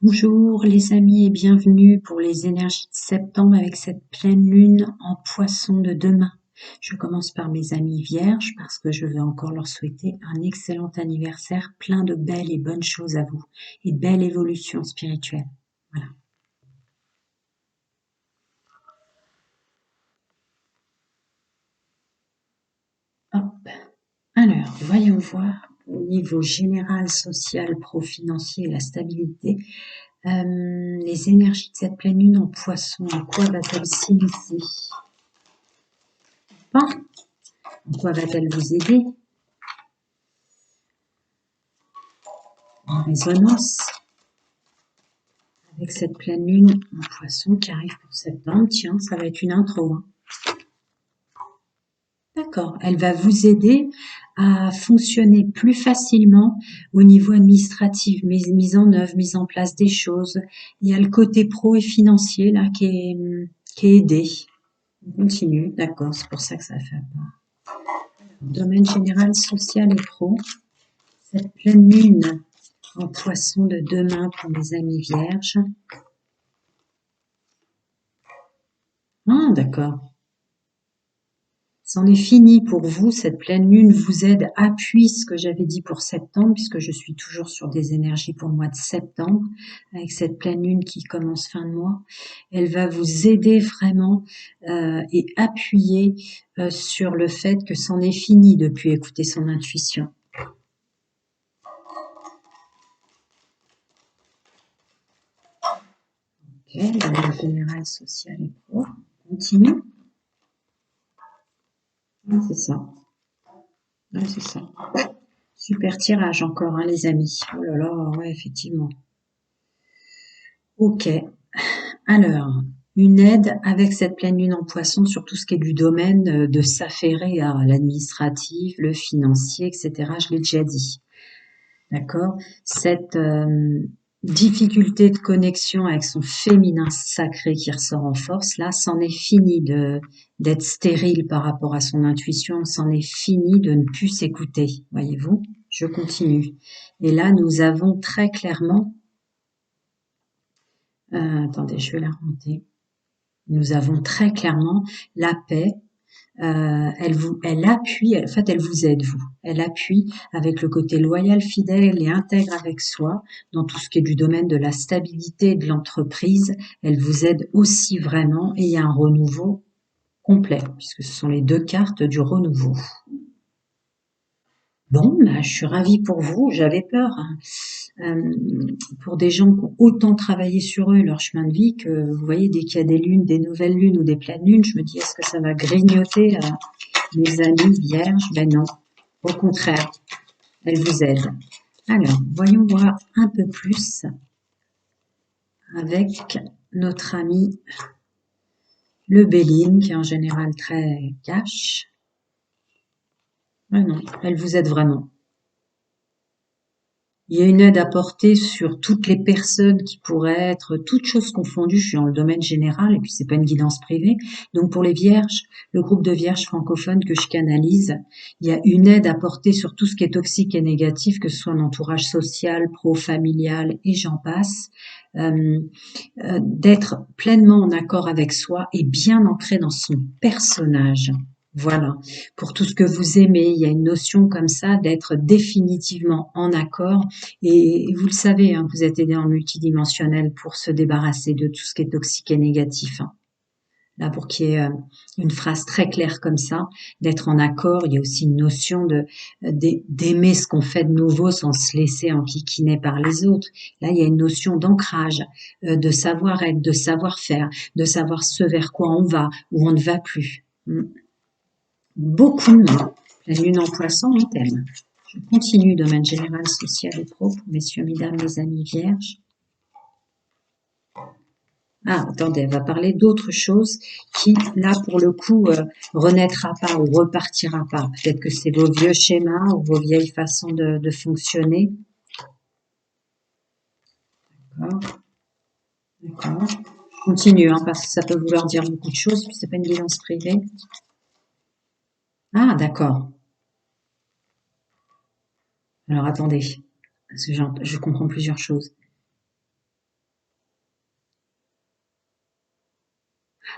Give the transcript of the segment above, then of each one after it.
Bonjour les amis et bienvenue pour les énergies de septembre avec cette pleine lune en poisson de demain. Je commence par mes amis vierges parce que je veux encore leur souhaiter un excellent anniversaire, plein de belles et bonnes choses à vous et belle évolution spirituelle. Voilà. Hop. Alors, voyons voir au niveau général, social, pro-financier et la stabilité. Les énergies de cette pleine lune en poisson, en quoi va-t-elle s'initier? Pas. En quoi va-t-elle vous aider? En résonance avec cette pleine lune en poisson qui arrive pour septembre. Tiens, ça va être une intro. Hein. D'accord, elle va vous aider à fonctionner plus facilement au niveau administratif, mise en œuvre, mise en place des choses. Il y a le côté pro et financier là qui est aidé. On continue, d'accord, c'est pour ça que ça fait pas. Domaine général, social et pro. Cette pleine lune en poisson de demain pour mes amis vierges. Ah, d'accord. C'en est fini pour vous, cette pleine lune vous aide, appuie ce que j'avais dit pour septembre, puisque je suis toujours sur des énergies pour le mois de septembre, avec cette pleine lune qui commence fin de mois. Elle va vous aider vraiment et appuyer sur le fait que c'en est fini depuis écouter son intuition. Ok, dans le général, social et pro. On continue. Ah, c'est ça. Ouais, c'est ça. Super tirage encore, hein, les amis. Oh là là, ouais, effectivement. Ok. Alors, une aide avec cette pleine lune en poisson sur tout ce qui est du domaine de s'affairer à l'administratif, le financier, etc. Je l'ai déjà dit. D'accord? Cette difficulté de connexion avec son féminin sacré qui ressort en force, là, c'en est fini d'être stérile par rapport à son intuition, c'en est fini de ne plus s'écouter. Voyez-vous? Je continue. Et là, nous avons très clairement... attendez, je vais la remonter. Nous avons très clairement la paix. Elle appuie, en fait, elle vous aide, vous. Elle appuie avec le côté loyal, fidèle et intègre avec soi dans tout ce qui est du domaine de la stabilité de l'entreprise. Elle vous aide aussi vraiment et il y a un renouveau complet puisque ce sont les deux cartes du renouveau. Bon, bah, je suis ravie pour vous. J'avais peur. Hein. Pour des gens qui ont autant travaillé sur eux, leur chemin de vie, que vous voyez, dès qu'il y a des lunes, des nouvelles lunes ou des pleines lunes, je me dis, est-ce que ça va grignoter mes amis vierges? Ben non, au contraire, elles vous aident. Alors, voyons voir un peu plus avec notre ami le Béline, qui est en général très cash. Ben non, elle vous aide vraiment. Il y a une aide apportée sur toutes les personnes qui pourraient être toutes choses confondues. Je suis dans le domaine général et puis c'est pas une guidance privée. Donc pour les vierges, le groupe de vierges francophones que je canalise, il y a une aide apportée sur tout ce qui est toxique et négatif, que ce soit un entourage social, pro-familial et j'en passe. D'être pleinement en accord avec soi et bien ancré dans son personnage. Voilà, pour tout ce que vous aimez, il y a une notion comme ça d'être définitivement en accord. Et vous le savez, hein, vous êtes aidé en multidimensionnel pour se débarrasser de tout ce qui est toxique et négatif. Hein. Là, pour qu'il y ait une phrase très claire comme ça, d'être en accord, il y a aussi une notion d'aimer ce qu'on fait de nouveau sans se laisser enquiquiner par les autres. Là, il y a une notion d'ancrage, de savoir-être, de savoir-faire, de savoir ce vers quoi on va ou on ne va plus. Beaucoup, la lune en poisson, on t'aime. Je continue, domaine général, social et pro, pour messieurs, mesdames, les amis vierges. Ah, attendez, elle va parler d'autre chose qui, là, pour le coup, renaîtra pas ou repartira pas. Peut-être que c'est vos vieux schémas ou vos vieilles façons de fonctionner. D'accord. D'accord. Je continue, hein, parce que ça peut vouloir dire beaucoup de choses, puis c'est pas une guidance privée. Ah, d'accord. Alors, attendez, parce que je comprends plusieurs choses.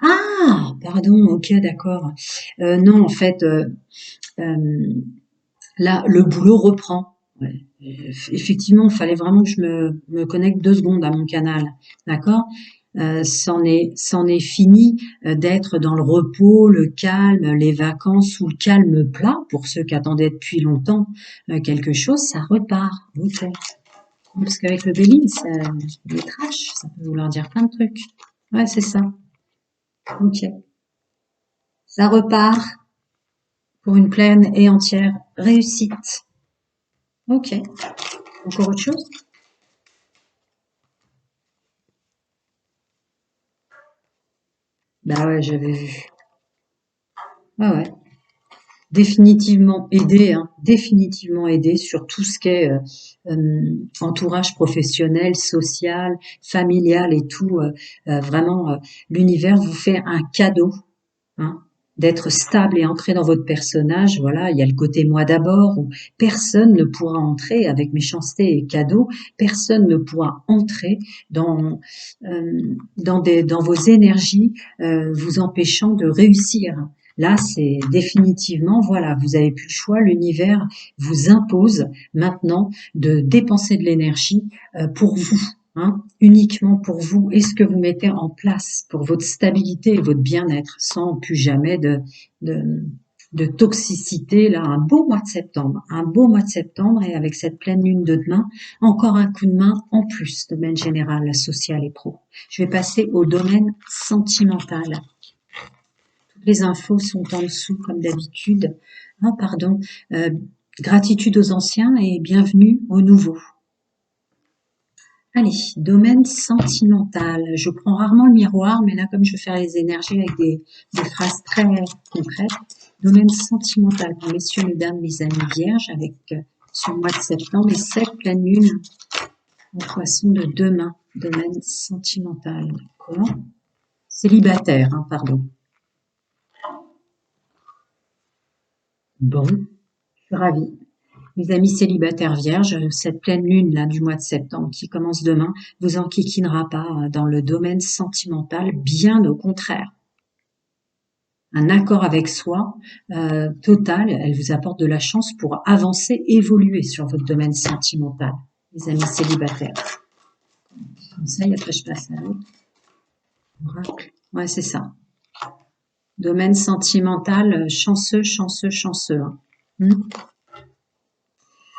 Ah, pardon, ok, d'accord. Non, en fait, euh, là, le boulot reprend. Ouais. Effectivement, il fallait vraiment que je me connecte 2 secondes à mon canal, d'accord? C'en est fini d'être dans le repos, le calme, les vacances ou le calme plat pour ceux qui attendaient depuis longtemps quelque chose, ça repart. Ok. Parce qu'avec le Béline, c'est des trash, ça peut vouloir dire plein de trucs. Ouais, c'est ça. Ok. Ça repart pour une pleine et entière réussite. Ok. Encore autre chose? Bah ouais, j'avais vu. Ouais, ouais. Définitivement aidé, hein, définitivement aidé sur tout ce qui est entourage professionnel, social, familial et tout. Vraiment, l'univers vous fait un cadeau, hein, d'être stable et ancré dans votre personnage. Voilà, il y a le côté moi d'abord où personne ne pourra entrer avec méchanceté et cadeau. Personne ne pourra entrer dans vos énergies, vous empêchant de réussir. Là, c'est définitivement, voilà, vous avez plus le choix. L'univers vous impose maintenant de dépenser de l'énergie pour vous. Hein, uniquement pour vous et ce que vous mettez en place pour votre stabilité et votre bien-être, sans plus jamais de, de toxicité. Là, un beau mois de septembre, et avec cette pleine lune de demain, encore un coup de main en plus, domaine général, social et pro. Je vais passer au domaine sentimental. Toutes les infos sont en dessous, comme d'habitude. Ah, pardon. Euh, Gratitude aux anciens et bienvenue aux nouveaux. Allez, domaine sentimental. Je prends rarement le miroir, mais là, comme je veux faire les énergies avec des phrases très concrètes, domaine sentimental pour messieurs, mesdames, mes amis vierges, avec ce mois de septembre et cette pleine lune en poisson de demain. Domaine sentimental, d'accord? Célibataire, hein, pardon. Bon, je suis ravie. Mes amis célibataires vierges, cette pleine lune là du mois de septembre qui commence demain vous enquiquinera pas dans le domaine sentimental, bien au contraire. Un accord avec soi total, elle vous apporte de la chance pour avancer, évoluer sur votre domaine sentimental, les amis célibataires. Conseil, après je passe à l'autre. Oracle. Ouais, c'est ça. Domaine sentimental, chanceux, chanceux, chanceux. Hein.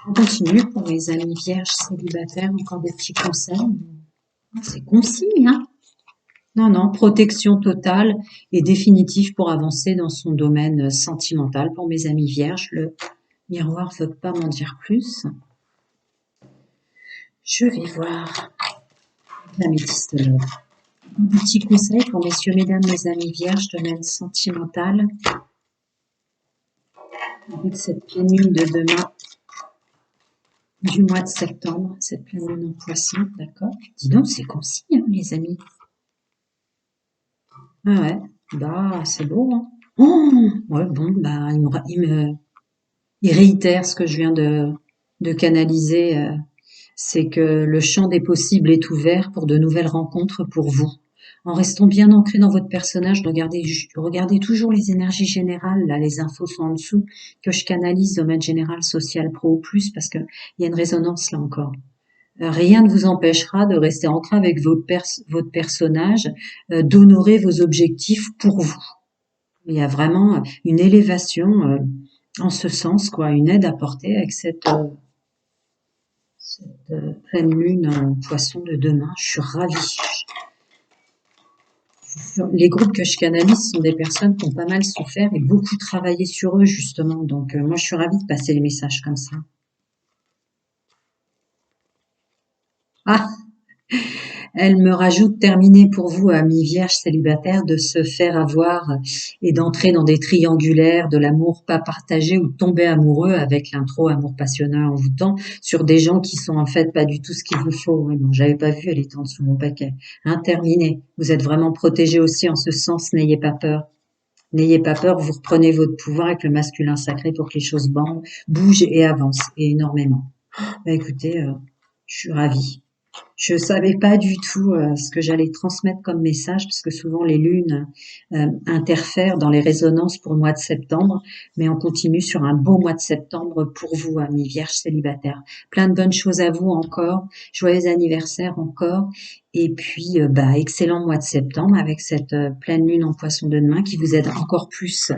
On continue pour mes amis vierges célibataires, encore des petits conseils. C'est concis, hein? Non, non, protection totale et définitive pour avancer dans son domaine sentimental. Pour mes amis vierges, le miroir ne veut pas m'en dire plus. Je vais voir la métiste de l'or. Un petit conseil pour messieurs, mesdames, mes amis vierges, domaine sentimental. Avec cette pleine lune de demain du mois de septembre, cette pleine lune en poisson, d'accord? Dis donc, c'est concis, hein, les amis. Ah ouais, bah, c'est beau, hein. Oh, ouais, bon, bah, il réitère ce que je viens de canaliser, c'est que le champ des possibles est ouvert pour de nouvelles rencontres pour vous. En restant bien ancré dans votre personnage, regardez toujours les énergies générales, là, les infos sont en dessous, que je canalise domaine général, social, pro ou plus, parce qu'il y a une résonance là encore. Rien ne vous empêchera de rester ancré avec votre personnage, d'honorer vos objectifs pour vous. Il y a vraiment une élévation en ce sens, quoi, une aide apportée avec cette pleine lune en poisson de demain. Je suis ravie. Les groupes que je canalise sont des personnes qui ont pas mal souffert et beaucoup travaillé sur eux, justement. Donc, moi, je suis ravie de passer les messages comme ça. Ah, elle me rajoute, terminé pour vous, amis vierges célibataires, de se faire avoir et d'entrer dans des triangulaires de l'amour pas partagé ou de tomber amoureux avec l'intro amour passionnel envoûtant sur des gens qui sont en fait pas du tout ce qu'il vous faut. Ouais, bon, j'avais pas vu, elle était en dessous de mon paquet. Hein, terminé. Vous êtes vraiment protégés aussi en ce sens, n'ayez pas peur. N'ayez pas peur, vous reprenez votre pouvoir avec le masculin sacré pour que les choses bougent et avancent, et énormément. Bah, écoutez, je suis ravie. Je savais pas du tout ce que j'allais transmettre comme message, parce que souvent les lunes interfèrent dans les résonances pour le mois de septembre, mais on continue sur un beau mois de septembre pour vous, amis vierges célibataires. Plein de bonnes choses à vous encore, joyeux anniversaire encore, et puis excellent mois de septembre avec cette pleine lune en poisson de demain qui vous aide encore plus,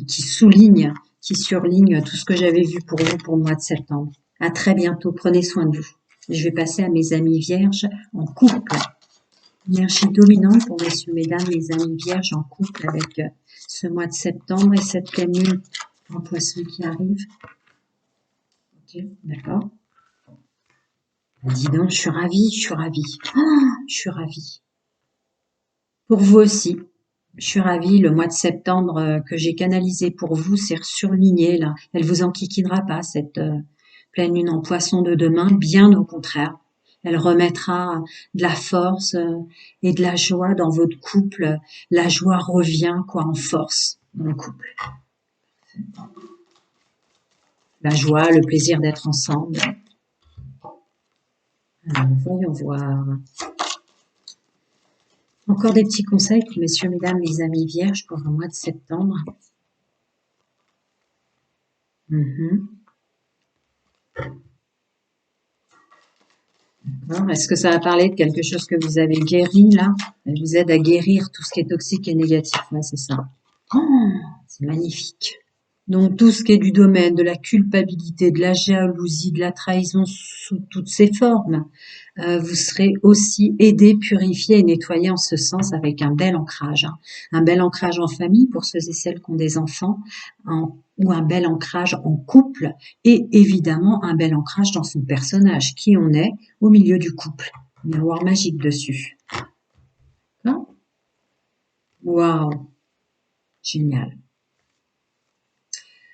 qui souligne, qui surligne tout ce que j'avais vu pour vous pour le mois de septembre. À très bientôt, prenez soin de vous. Je vais passer à mes amis vierges en couple. Énergie dominante pour messieurs, mesdames, mes amis vierges en couple avec ce mois de septembre et cette pleine lune en poisson qui arrive. Ok, d'accord. Dis donc, je suis ravie, je suis ravie. Oh, je suis ravie. Pour vous aussi, je suis ravie. Le mois de septembre que j'ai canalisé pour vous, c'est surligné là. Elle vous enquiquinera pas cette pleine lune en poisson de demain, bien au contraire. Elle remettra de la force et de la joie dans votre couple. La joie revient quoi en force dans le couple. La joie, le plaisir d'être ensemble. Alors, voyons voir. Encore des petits conseils pour messieurs, mesdames, mes amis vierges pour le mois de septembre. Est-ce que ça va parler de quelque chose que vous avez guéri là? Elle vous aide à guérir tout ce qui est toxique et négatif. Ouais, c'est ça. Oh, c'est magnifique. Donc tout ce qui est du domaine de la culpabilité, de la jalousie, de la trahison sous toutes ses formes, vous serez aussi aidé, purifié et nettoyé en ce sens avec un bel ancrage. Un bel ancrage en famille pour ceux et celles qui ont des enfants, ou un bel ancrage en couple, et évidemment un bel ancrage dans son personnage, qui on est au milieu du couple. Miroir magique dessus. Hein? Waouh, génial.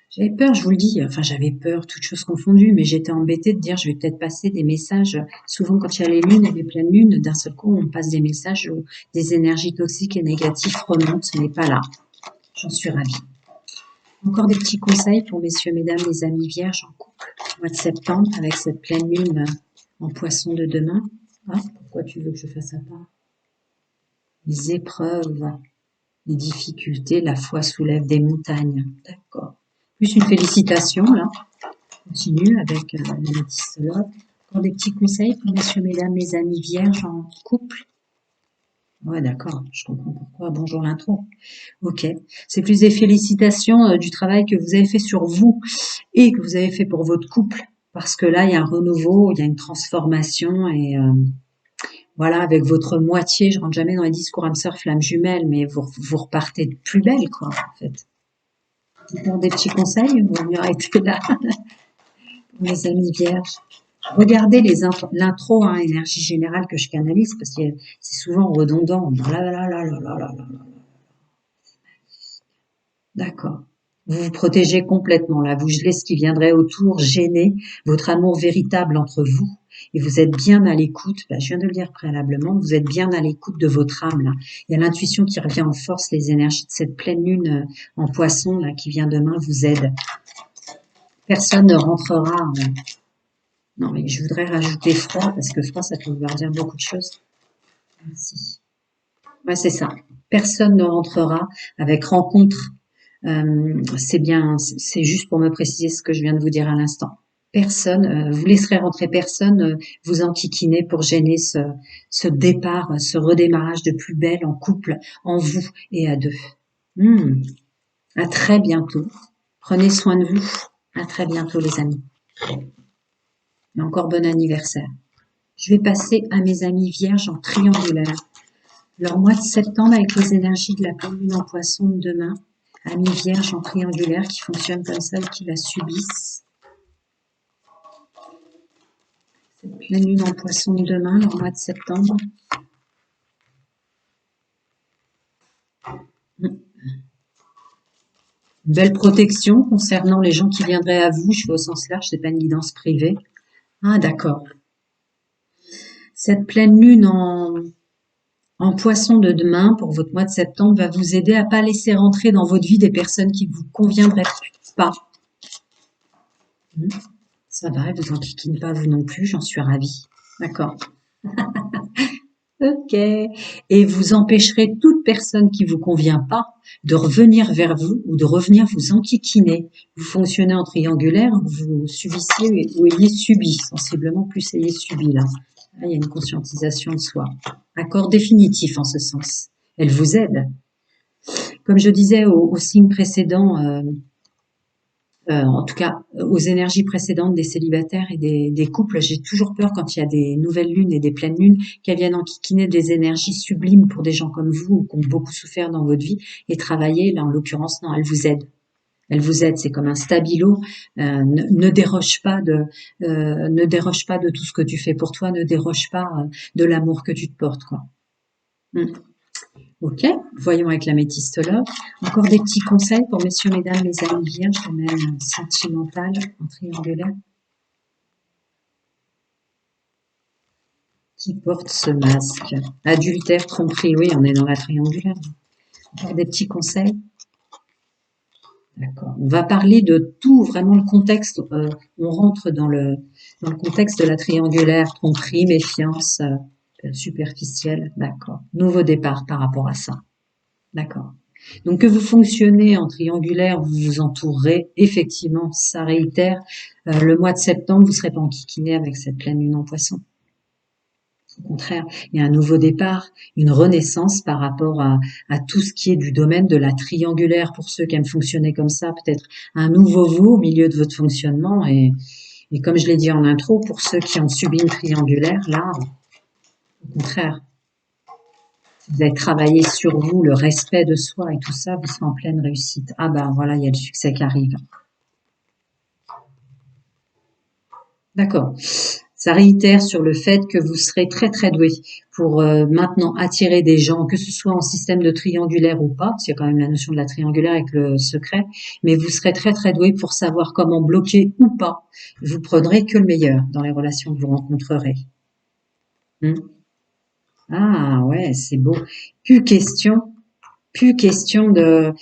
J'avais peur, je vous le dis, enfin j'avais peur, toutes choses confondues, mais j'étais embêtée de dire je vais peut-être passer des messages. Souvent quand il y a les lunes et les pleines lunes, d'un seul coup on passe des messages où des énergies toxiques et négatives remontent, mais pas là. J'en suis ravie. Encore des petits conseils pour messieurs, mesdames, les amis vierges en couple, mois de septembre, avec cette pleine lune en poisson de demain. Ah, pourquoi tu veux que je fasse ça pas? Les épreuves, les difficultés, la foi soulève des montagnes. D'accord. Plus une félicitation, là. Continue avec la métissologue. Encore des petits conseils pour messieurs, mesdames, mes amis vierges en couple. Ouais, d'accord, je comprends pourquoi. Bonjour l'intro. Ok. C'est plus des félicitations du travail que vous avez fait sur vous et que vous avez fait pour votre couple. Parce que là, il y a un renouveau, il y a une transformation et voilà, avec votre moitié, je rentre jamais dans les discours âme sœur, flamme jumelle, mais vous repartez de plus belle, quoi, en fait. Encore des petits conseils, vous mieux arrêter là, mes amis vierges. Regardez l'intro, hein, énergie générale que je canalise, parce que c'est souvent redondant. D'accord. Vous vous protégez complètement, là. Vous gelez ce qui viendrait autour, gêner votre amour véritable entre vous. Et vous êtes bien à l'écoute, je viens de le dire préalablement, vous êtes bien à l'écoute de votre âme, là. Il y a l'intuition qui revient en force, les énergies de cette pleine lune en poisson, là, qui vient demain, vous aide. Personne ne rentrera. Non, mais je voudrais rajouter froid, parce que froid, ça peut vouloir dire beaucoup de choses. Merci. Ouais, c'est ça. Personne ne rentrera avec rencontre. C'est bien, c'est juste pour me préciser ce que je viens de vous dire à l'instant. Personne, vous laisserez rentrer personne, vous enquiquiner pour gêner ce départ, ce redémarrage de plus belle en couple, en vous et à deux. À très bientôt. Prenez soin de vous. À très bientôt, les amis. Et encore bon anniversaire. Je vais passer à mes amis vierges en triangulaire. Leur mois de septembre avec les énergies de la pleine lune en poisson de demain. Amis vierges en triangulaire qui fonctionnent comme ça ou qui la subissent. Cette pleine lune en poisson de demain, leur mois de septembre. Belle protection concernant les gens qui viendraient à vous. Je fais au sens large, c'est pas une guidance privée. Ah, d'accord. Cette pleine lune en poisson de demain pour votre mois de septembre va vous aider à pas laisser rentrer dans votre vie des personnes qui vous conviendraient pas. Ça va, elle vous enquiquine pas vous non plus, j'en suis ravie. D'accord. Ok. Et vous empêcherez toute personne qui vous convient pas de revenir vers vous ou de revenir vous enquiquiner. Vous fonctionnez en triangulaire, vous subissez ou ayez subi, sensiblement plus ayez subi là. Là, il y a une conscientisation de soi. Accord définitif en ce sens. Elle vous aide. Comme je disais au signe précédent, en tout cas aux énergies précédentes des célibataires et des couples, j'ai toujours peur quand il y a des nouvelles lunes et des pleines lunes qu'elles viennent enquiquiner des énergies sublimes pour des gens comme vous qui ont beaucoup souffert dans votre vie et travailler. Là, en l'occurrence, non, elle vous aide. Elle vous aide, c'est comme un stabilo. Ne déroge pas ne déroge pas de tout ce que tu fais pour toi, ne déroge pas de l'amour que tu te portes, quoi. Mm. Ok, voyons avec l'améthystologue. Encore des petits conseils pour messieurs, mesdames, les amis vierges, domaine sentimental en triangulaire. Qui porte ce masque? Adultère, tromperie, oui, on est dans la triangulaire. Encore des petits conseils. D'accord. On va parler de tout, vraiment le contexte. On rentre dans le contexte de la triangulaire, tromperie, méfiance, superficielle. D'accord. Nouveau départ par rapport à ça. D'accord. Donc que vous fonctionnez en triangulaire, vous vous entourerez, effectivement, ça réitère. Le mois de septembre, vous ne serez pas enquiquiné avec cette pleine lune en poisson. Au contraire, il y a un nouveau départ, une renaissance par rapport à tout ce qui est du domaine de la triangulaire. Pour ceux qui aiment fonctionner comme ça, peut-être un nouveau vous au milieu de votre fonctionnement. Et comme je l'ai dit en intro, pour ceux qui ont subi une triangulaire, là, au contraire, vous avez travaillé sur vous, le respect de soi et tout ça, vous serez en pleine réussite. Ah ben voilà, il y a le succès qui arrive. D'accord. Ça réitère sur le fait que vous serez très très doué pour maintenant attirer des gens, que ce soit en système de triangulaire ou pas, parce qu'il y a quand même la notion de la triangulaire avec le secret, mais vous serez très très doué pour savoir comment bloquer ou pas. Vous prendrez que le meilleur dans les relations que vous rencontrerez. Hmm. Ah ouais, c'est beau. Plus question, plus question de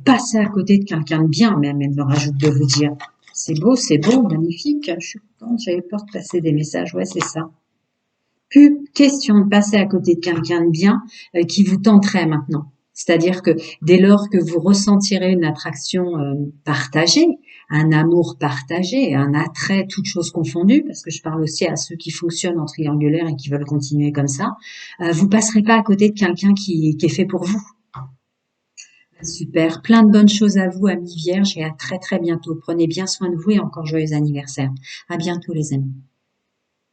passer à côté de quelqu'un de bien, même, elle me rajoute de vous dire. C'est beau, magnifique. Je suis contente, j'avais peur de passer des messages. Ouais, c'est ça. Plus question de passer à côté de quelqu'un de bien qui vous tenterait maintenant. C'est-à-dire que dès lors que vous ressentirez une attraction partagée, un amour partagé, un attrait, toutes choses confondues, parce que je parle aussi à ceux qui fonctionnent en triangulaire et qui veulent continuer comme ça, vous passerez pas à côté de quelqu'un qui est fait pour vous. Super, plein de bonnes choses à vous, amis vierges, et à très très bientôt. Prenez bien soin de vous et encore joyeux anniversaire. À bientôt les amis.